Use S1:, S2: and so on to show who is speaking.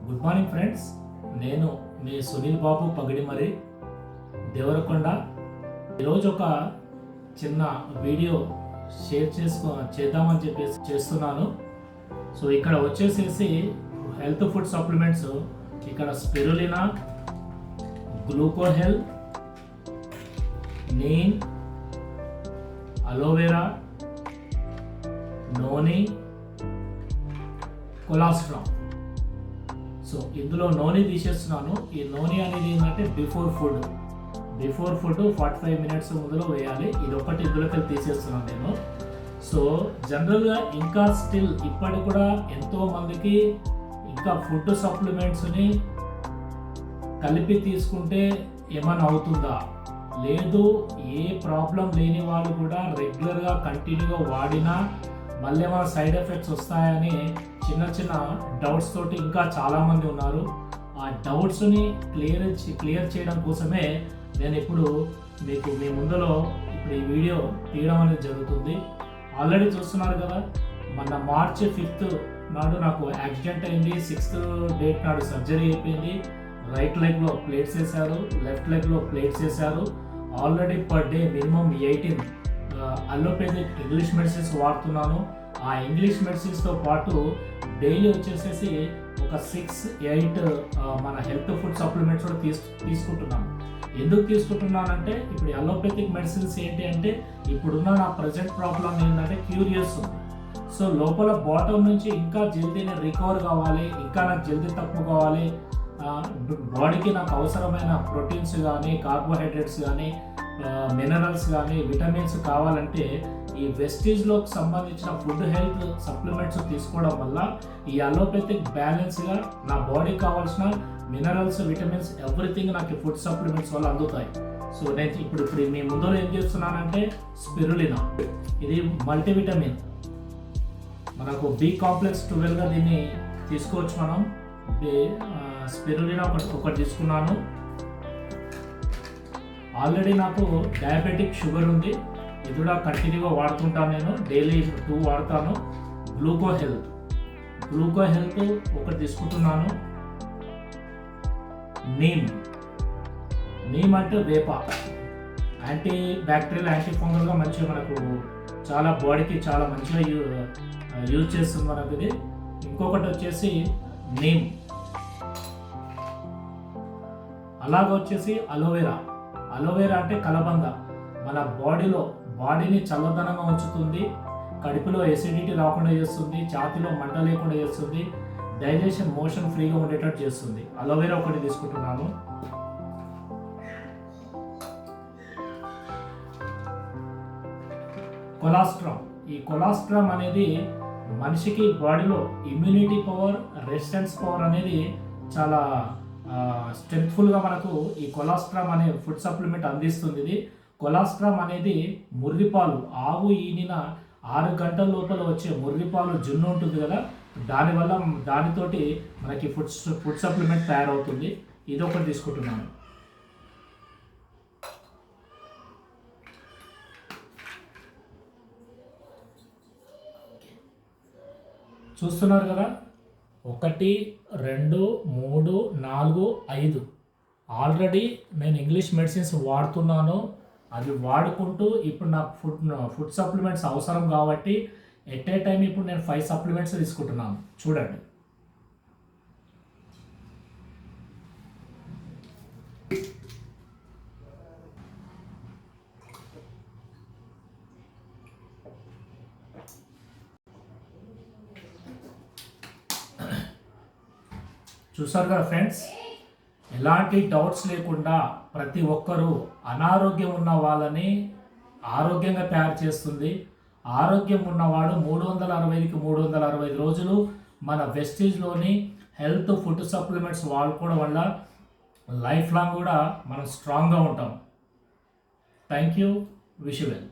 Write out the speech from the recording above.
S1: Good morning friends, నేను మీ సునీల్ బాబు పగిడిమరి దేవరకొండ. ఈరోజు ఒక చిన్న వీడియో చేద్దామని చెప్పేసి చేస్తున్నాను. సో ఇక్కడ వచ్చేసేసి హెల్త్ ఫుడ్ సప్లిమెంట్స్, ఇక్కడ spirulina, గ్లూకో health, neem, aloe vera, నోని, కొలాస్ట్రామ్. So ఇందులో నోని తీసేస్తున్నాను. ఈ నోని అనేది ఏంటంటే బిఫోర్ ఫుడ్ 45 మినిట్స్ ముందులో వేయాలి. ఇది ఒకటి ఇందులోకి తీసేస్తున్నాను నేను. సో జనరల్గా ఇంకా స్టిల్ ఇప్పటికి కూడా ఎంతో మందికి ఇంకా ఫుడ్ సప్లిమెంట్స్ని కలిపి తీసుకుంటే ఏమైనా అవుతుందా, లేదు ఏ ప్రాబ్లం లేని వాళ్ళు కూడా రెగ్యులర్గా కంటిన్యూగా వాడినా మళ్ళీ ఏమైనా సైడ్ ఎఫెక్ట్స్ వస్తాయని చిన్న డౌట్స్ తోటి ఇంకా చాలామంది ఉన్నారు. ఆ డౌట్స్ని క్లియర్ చేయడం కోసమే నేను ఇప్పుడు మీకు మీ ముందులో ఇప్పుడు ఈ వీడియో తీయడం అనేది జరుగుతుంది. ఆల్రెడీ చూస్తున్నారు కదా, మన March 5th నాడు నాకు యాక్సిడెంట్ అయింది. 6th డేట్ నాడు సర్జరీ అయిపోయింది. రైట్ లెగ్లో ప్లేట్స్ వేశారు, లెఫ్ట్ లెగ్లో ప్లేట్స్ వేశారు. Already per day minimum 18 allopathic English medicines వాడుతున్నాను. ఆ ఇంగ్లీష్ మెడిసిన్స్తో పాటు డైలీ వచ్చేసేసి ఒక 6-8 మన హెల్త్ ఫుడ్ సప్లిమెంట్స్ కూడా తీసుకుంటున్నాను. ఎందుకు తీసుకుంటున్నానంటే ఇప్పుడు అలోపేథిక్ మెడిసిన్స్ ఏంటి అంటే ఇప్పుడున్న నా ప్రజెంట్ ప్రాబ్లం ఏంటంటే క్యూరియస్ ఉంది. సో లోపల బాటమ్ నుంచి ఇంకా జల్దీ నేను రికవర్ కావాలి, ఇంకా నాకు జల్దీ తక్కువ కావాలి, బాడీకి నాకు అవసరమైన ప్రోటీన్స్ కానీ, కార్బోహైడ్రేట్స్ కానీ, మినరల్స్ కానీ, విటమిన్స్ కావాలంటే ఈ వెస్టీజ్లోకి సంబంధించిన ఫుడ్ హెల్త్ సప్లిమెంట్స్ తీసుకోవడం వల్ల ఈ అలోపేథిక్ బ్యాలెన్స్గా నా బాడీకి కావాల్సిన మినరల్స్, విటమిన్స్, ఎవ్రీథింగ్ నాకు ఫుడ్ సప్లిమెంట్స్ వల్ల అందుతాయి. సో నేను ఇప్పుడు మీ ముందులో ఏం చేస్తున్నానంటే స్పిరులినా. ఇది మల్టీవిటమిన్, మనకు B కాంప్లెక్స్ 12గా దీన్ని తీసుకోవచ్చు మనం. స్పిరులినా ఒకటి తీసుకున్నాను. ఆల్రెడీ నాకు డయాబెటిక్ షుగర్ ఉంది, ఇది కూడా కంటిన్యూగా వాడుతుంటాను. నేను డైలీ 2 వాడతాను. గ్లూకో హెల్త్ ఒకటి తీసుకుంటున్నాను. నీమ్ అంటే వేప, యాంటీ బ్యాక్టీరియల్, యాంటీ ఫంగల్గా మంచిగా మనకు చాలా బాడీకి చాలా మంచిగా యూజ్ చేస్తుంది మనకు ఇది. ఇంకొకటి వచ్చేసి నీమ్. అలాగ వచ్చేసి అలోవెరా అంటే కలబంద, మన బాడీని చల్లదనంగా ఉంచుతుంది, కడుపులో ఎసిడిటీ రాకుండా చేస్తుంది, ఛాతీలో మంట లేకుండా చేస్తుంది, డైజెషన్ మోషన్ ఫ్రీగా ఉండేటట్టు చేస్తుంది. అలోవెరా ఒకటి తీసుకుంటున్నాను. ఈ కొలాస్ట్రామ్ అనేది మనిషికి బాడీలో ఇమ్యూనిటీ పవర్, రెసిస్టెన్స్ పవర్ అనేది చాలా స్ట్రెంగ్త్ఫుల్గా మనకు ఈ కొలాస్ట్రామ్ అనే ఫుడ్ సప్లిమెంట్ అందిస్తుంది. ఇది కొలాస్ట్రామ్ అనేది ముర్రిపాలు, ఆవు ఈనిన 6 గంటల లోపల వచ్చే ముర్రిపాలు జున్ను ఉంటుంది కదా, దానితోటి మనకి ఫుడ్ సప్లిమెంట్ తయారవుతుంది. ఇది ఒకటి తీసుకుంటున్నాను. చూస్తున్నారు కదా, 1, 2, 3, 4, 5 ఆల్రెడీ నేను ఇంగ్లీష్ మెడిసిన్స్ వాడుతున్నాను. అది వాడుకుంటూ ఇప్పుడు నాకు ఫుడ్ సప్లిమెంట్స్ అవసరం కాబట్టి ఎట్ ఏ టైం ఇప్పుడు నేను 5 సప్లిమెంట్స్ తీసుకుంటున్నాను. చూడండి, చూసారు కదా ఫ్రెండ్స్, ఎలాంటి డౌట్స్ లేకుండా ప్రతి ఒక్కరూ అనారోగ్యం ఉన్న వాళ్ళని ఆరోగ్యంగా తయారు చేస్తుంది. ఆరోగ్యం ఉన్నవాడు 365కి 365 రోజులు మన వెస్టీజ్లోని హెల్త్ ఫుడ్ సప్లిమెంట్స్ వాడుకోవడం వల్ల లైఫ్ లాంగ్ కూడా మనం స్ట్రాంగ్గా ఉంటాం. Thank you. Wish you well.